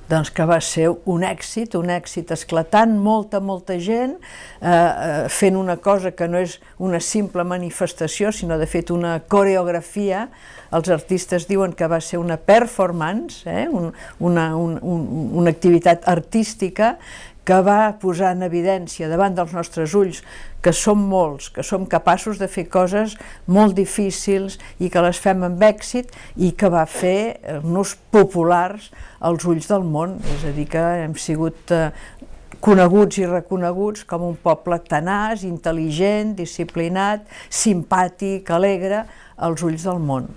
Doncs que va ser un èxit esclatant, molta gent fent una cosa que no és una simple manifestació, sinó de fet una coreografia. Els artistes diuen que va ser una performance, una activitat artística que va posar en evidència davant dels nostres ulls que som molts, que som capaços de fer coses molt difícils i que les fem amb èxit, i que va fer-nos populars als ulls del món. És a dir, que hem sigut coneguts i reconeguts com un poble tenaç, intel·ligent, disciplinat, simpàtic, alegre, als ulls del món.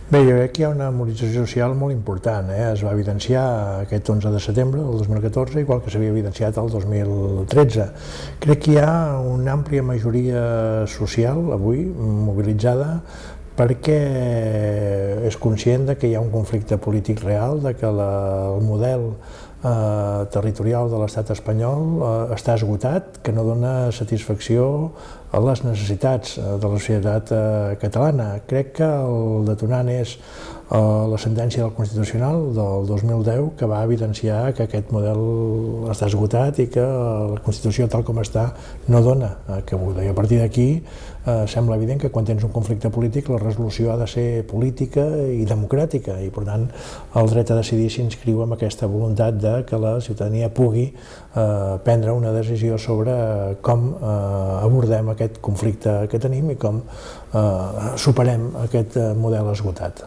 Bé, jo crec que hi ha una mobilització social molt important. Es va evidenciar aquest 11 de setembre del 2014, igual que s'havia evidenciat el 2013. Crec que hi ha una àmplia majoria social avui mobilitzada perquè és conscient que hi ha un conflicte polític real, que el model territorial de l'estat espanyol està esgotat, que no dona satisfacció a les necessitats de la societat catalana. Crec que el detonant és la sentència del Constitucional del 2010, que va evidenciar que aquest model està esgotat i que la Constitució tal com està no dona cabuda. I a partir d'aquí sembla evident que quan tens un conflicte polític la resolució ha de ser política i democràtica, i per tant el dret a decidir s'inscriu amb aquesta voluntat de que la ciutadania pugui prendre una decisió sobre com abordem aquest conflicte que tenim i com superem aquest model esgotat.